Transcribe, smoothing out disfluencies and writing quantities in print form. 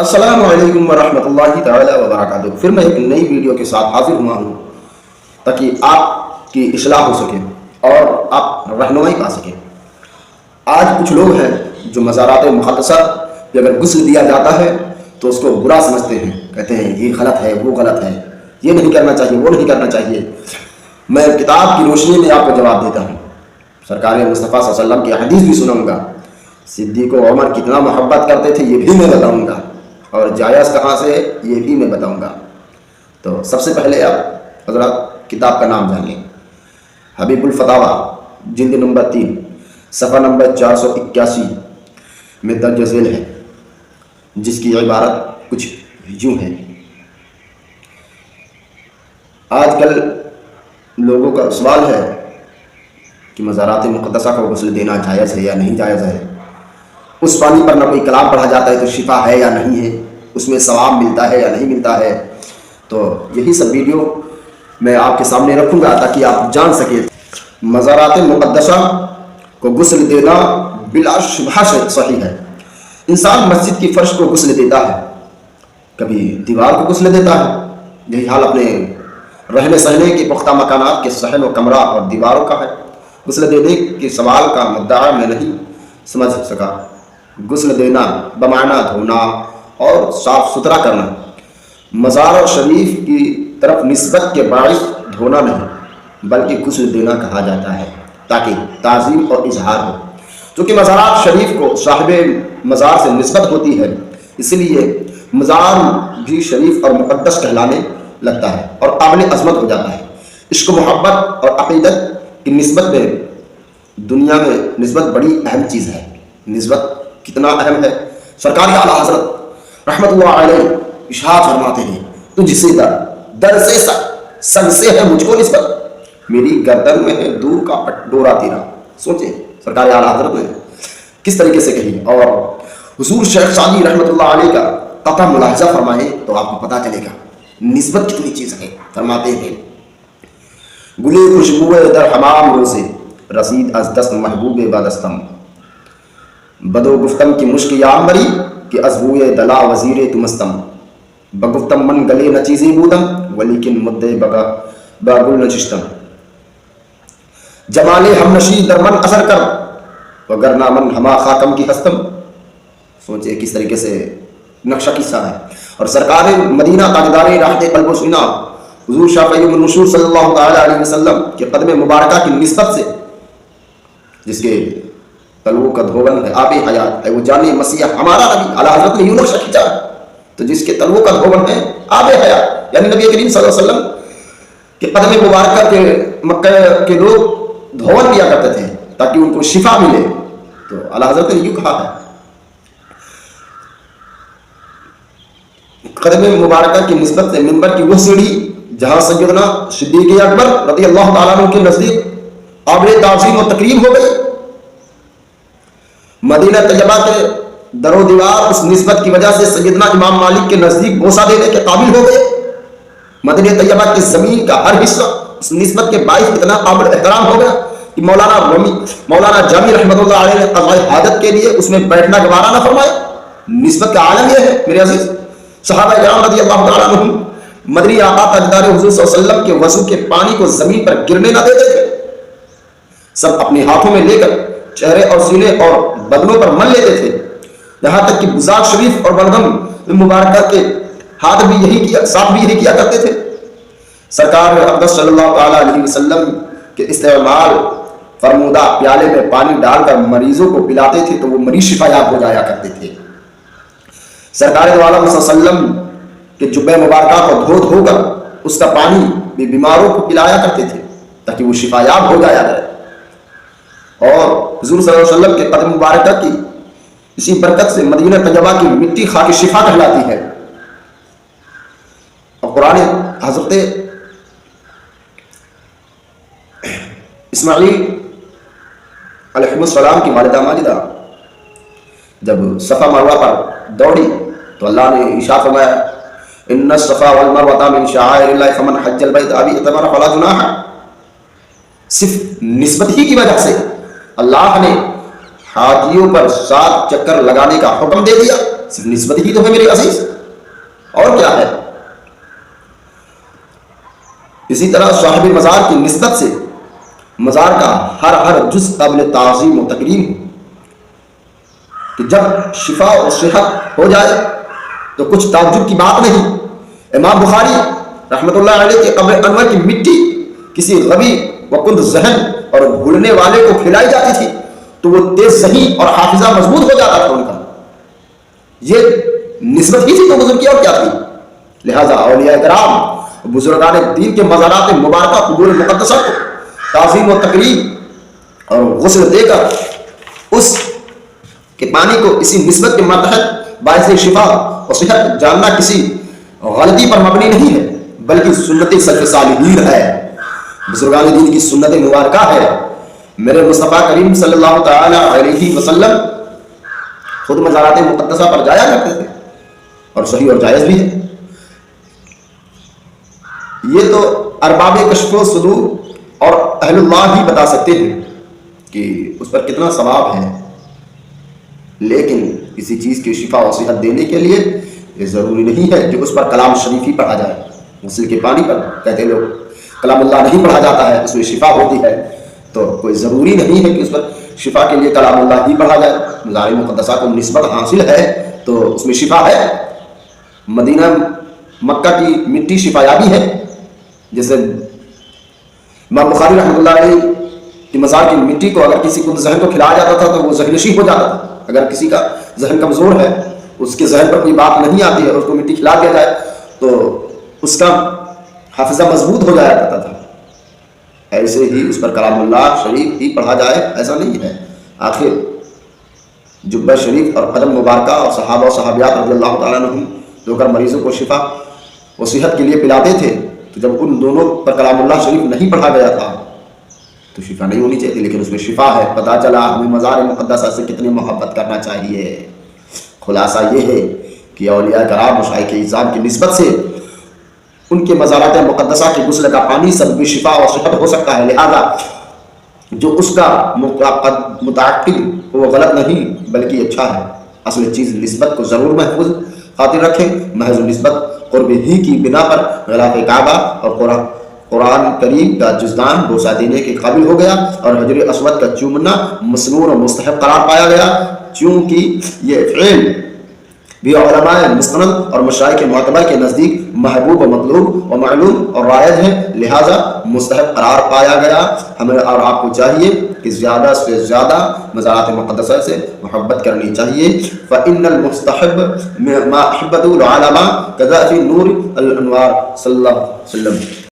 السلام علیکم ورحمۃ اللہ تعالی وبرکاتہ۔ پھر میں ایک نئی ویڈیو کے ساتھ حاضر ہوا ہوں تاکہ آپ کی اصلاح ہو سکے اور آپ رہنمائی پا سکیں۔ آج کچھ لوگ ہیں جو مزارات مقدسہ پہ اگر غسل دیا جاتا ہے تو اس کو برا سمجھتے ہیں، کہتے ہیں یہ غلط ہے، وہ غلط ہے، یہ نہیں کرنا چاہیے، وہ نہیں کرنا چاہیے۔ میں کتاب کی روشنی میں آپ کو جواب دیتا ہوں، سرکار مصطفیٰ صلی اللہ علیہ وسلم کی حدیث بھی سناؤں گا، صدیق و عمر کتنا محبت کرتے تھے یہ بھی میں بتاؤں گا، اور جائز کہاں سے یہ بھی میں بتاؤں گا۔ تو سب سے پہلے آپ حضرات کتاب کا نام جانیں۔ حبیب الفتاوی جلد نمبر 3 صفحہ نمبر 481 میں درج ذیل ہے، جس کی عبارت کچھ یوں ہے۔ آج کل لوگوں کا سوال ہے کہ مزارات مقدسہ کو غسل دینا جائز ہے یا نہیں جائز ہے، اس پانی پر نہ کوئی کلام پڑھا جاتا ہے تو شفا ہے یا نہیں ہے، اس میں ثواب ملتا ہے یا نہیں ملتا ہے۔ تو یہی سب ویڈیو میں آپ کے سامنے رکھوں گا تاکہ آپ جان سکیں۔ مزارات مقدسہ کو غسل دینا بلا شبہ صحیح ہے۔ انسان مسجد کی فرش کو غسل دیتا ہے، کبھی دیوار کو غسل دیتا ہے، یہی حال اپنے رہنے سہنے کے پختہ مکانات کے صحن و کمرہ اور دیواروں کا ہے۔ غسل دینے کے سوال کا مدعا میں نہیں سمجھ سکا۔ غسل دینا بمعنی دھونا اور صاف ستھرا کرنا، مزار شریف کی طرف نسبت کے باعث دھونا نہیں بلکہ غسل دینا کہا جاتا ہے تاکہ تعظیم اور اظہار ہو۔ چونکہ مزارات شریف کو صاحب مزار سے نسبت ہوتی ہے، اس لیے مزار بھی شریف اور مقدس کہلانے لگتا ہے اور قابل عظمت ہو جاتا ہے۔ عشق و محبت اور عقیدت کی نسبت میں دنیا میں نسبت بڑی اہم چیز ہے۔ نسبت کتنا اہم ہے، سرکار اعلیٰ حضرت رحمت اللہ علیہ ارشاد فرماتے ہیں، تجھ سے در سے سن سے ہے مجھ کو نسبت، میری گردن میں ہے دور کا ڈورا تیرا۔ سوچیں سرکار اعلیٰ حضرت نے کس طریقے سے کہی، اور حضور شیخ سعدی رحمت اللہ علیہ کا قطع ملاحظہ فرمائے تو آپ کو پتہ چلے گا نسبت کتنی چیز ہے۔ فرماتے ہیں، گلے خوشبوئے در حمام روزے رسید از دست محبوب بدستم، بدو گفتم کی مشک یامبری کہ از بوئے دلا وزیر تمستم، بگفتم من گلے نہ چیزیں بودم ولیکن مدے باگل نچشتم، جمال ہم نشی در من اثر کر وگرنہ من ہما خاکم کی ہستم۔ سوچے کس طریقے سے نقشہ قصہ ہے۔ اور سرکار مدینہ تاجدار راحت قلب و سینہ حضور شاہ قیوم النشور صلی اللہ تعالی علیہ وسلم کے قدم مبارکہ کی نسبت سے، جس کے تلووں کا دھون ہے آب حیات ہے، وہ جانے مسیح ہمارا نبی اعلیٰ حضرت نے یوں نقشہ کھینچا، تو جس کے تلووں کا دھون ہے آب حیات، یعنی نبی کریم صلی اللہ علیہ وسلم کے قدم مبارکہ کے مکہ کے لوگ دھون دیا کرتے تھے تاکہ ان کو شفا ملے۔ تو اعلیٰ حضرت نے یوں کہا ہے، قدم مبارکہ کی نسبت سے منبر کی وہ سیڑھی جہاں سیدنا صدیق اکبر رضی اللہ تعالیٰ عنہ کے نزدیک قابل تعظیم و تکریم ہو گئی، مدینہ طیبہ کے در و دیوار اس نسبت کی وجہ سے سیدنا امام مالک کے نزدیک بوسہ دینے کے قابل ہو گئے، مدینہ طیبہ کی زمین کا ہر حصہ اس نسبت کے باعث اتنا قابل احترام ہو گیا کہ مولانا جامی رحمۃ اللہ علیہ نے قضاء حاجت کے لیے اس میں بیٹھنا گوارا نہ فرمایا۔ نسبت کا عالم یہ ہے میرے عزیز۔ صحابہ کرام رضی اللہ تعالیٰ عنہم مدنی آقا تاجدار حضور صلی اللہ علیہ وسلم کے وضو کے پانی کو زمین پر گرنے نہ دیتے تھے، سب اپنے ہاتھوں میں لے کر چہرے اور سینے اور بدنوں پر مل لیتے تھے، یہاں تک کہ بزاق شریف اور بلغم مبارکہ کے ہاتھ بھی یہی کیا کرتے تھے۔ سرکار اقدس صلی اللہ تعالیٰ علیہ وسلم کے استعمال فرمودہ پیالے میں پانی ڈال کر مریضوں کو پلاتے تھے تو وہ مریض شفا یاب ہو جایا کرتے تھے۔ سرکار دو عالم صلی اللہ علیہ وسلم کے جبہ مبارکہ کو دھو کر اس کا پانی بھی بیماروں کو پلایا کرتے تھے تاکہ وہ شفا یاب ہو جایا کرے، اور حضور صلی اللہ علیہ وسلم کے قدم مبارکہ کی اسی برکت سے مدینہ طیبہ کی مٹی خاک شفا کہلاتی ہے۔ اور قرآن حضرت اسماعیل علیہ السلام کی والدہ ماجدہ جب صفا مروہ پر دوڑی تو اللہ نے ارشاد فرمایا، ان الصفا والمروہ من شعائر اللہ فمن حج البیت او اعتمر فلا جناح۔ صرف نسبت ہی کی وجہ سے اللہ نے حاجیوں پر 7 چکر لگانے کا حکم دے دیا، صرف نسبت ہی تو ہے میرے عزیز، اور کیا ہے؟ اسی طرح صاحب مزار کی نسبت سے مزار کا ہر جز قابل تعظیم و تکریم ہو، کہ جب شفا اور صحت ہو جائے تو کچھ تعجب کی بات نہیں۔ امام بخاری رحمۃ اللہ علیہ کی قبر انور کی مٹی کسی غبی وکند ذہن اور بھولنے والے کو کھلائی جاتی تھی تو وہ تیز ذہین اور حافظہ مضبوط ہو جاتا تھا ان کا۔ یہ نسبت ہی تھی تو بزرگ کی اور کیا تھی؟ لہذا اولیاء کرام بزرگان دین کے مزارات مبارکہ قبور مقدسہ کو تعظیم و تکریم اور غسل دے کر اس کے پانی کو اسی نسبت کے ماتحت باعث شفا اور صحت جاننا کسی غلطی پر مبنی نہیں ہے، بلکہ سنت سلف صالحین ہے، بزرگان دین کی سنت مبارکہ ہے۔ میرے مصطفیٰ کریم صلی اللہ تعالی علیہ وسلم خود مزارات مقدسہ پر جایا کرتے تھے، اور صحیح اور جائز بھی ہے۔ یہ تو ارباب کشف و صدور اور اہل اللہ ہی بتا سکتے ہیں کہ اس پر کتنا ثواب ہے، لیکن کسی چیز کی شفا و صحت دینے کے لیے یہ ضروری نہیں ہے کہ اس پر کلام شریف ہی پڑھا جائے۔ غسل کے پانی پر کہتے لوگ کلام اللہ نہیں پڑھا جاتا ہے، اس میں شفا ہوتی ہے، تو کوئی ضروری نہیں ہے کہ اس پر شفا کے لیے کلام اللہ ہی پڑھا جائے۔ مزار مقدسہ کو نسبت حاصل ہے تو اس میں شفا ہے۔ مدینہ مکہ کی مٹی شفا یابی ہے، جیسے امام بخاری رحمۃ اللہ علیہ کی مزار کی مٹی کو اگر کسی کو ذہن کو کھلایا جاتا تھا تو وہ ذہن نشین ہو جاتا تھا۔ اگر کسی کا ذہن کمزور ہے، اس کے ذہن پر کوئی بات نہیں آتی ہے اور اس کو مٹی کھلا دیا جائے تو اس کا حافظہ مضبوط ہو جایا کرتا تھا۔ ایسے ہی اس پر کلام اللہ شریف ہی پڑھا جائے ایسا نہیں ہے۔ آخر جبہ شریف اور قدم مبارکہ اور صحابہ و صحابیات رضی اللہ تعالیٰ عنہم جو کر مریضوں کو شفا و صحت کے لیے پلاتے تھے، تو جب ان دونوں پر کلام اللہ شریف نہیں پڑھا گیا تھا تو شفا نہیں ہونی چاہیے، لیکن اس میں شفا ہے۔ پتہ چلا ہمیں مزار مقدسہ سے کتنی محبت کرنا چاہیے۔ خلاصہ یہ ہے کہ اولیاء کرام مشائخ اعظام کی نسبت سے ان کے مزارات مقدسہ کے غسل کا پانی سب بھی شفا اور صحت ہو سکتا ہے، لہذا جو اس کا متعقد وہ غلط نہیں بلکہ اچھا ہے۔ اصل چیز نسبت کو ضرور محفوظ خاطر رکھیں، محض نسبت قرب ہی کی بنا پر غلاف کعبہ اور قرآن کریم کا جزدان بوسہ دینے کے قابل ہو گیا اور حجر اسود کا چومنا مسنون اور مستحب قرار پایا گیا، چونکہ یہ فعل بھی علماء مستند اور مشائخ معتبر کے نزدیک محبوب و مطلوب و معلوم اور رائج ہے، لہذا مستحب قرار پایا گیا۔ ہمیں اور آپ کو چاہیے کہ زیادہ سے زیادہ مزارات مقدسہ سے محبت کرنی چاہیے۔ فإن المستحب ما أحبته العلماء كذا في نور الأنوار صلی اللہ علیہ وسلم۔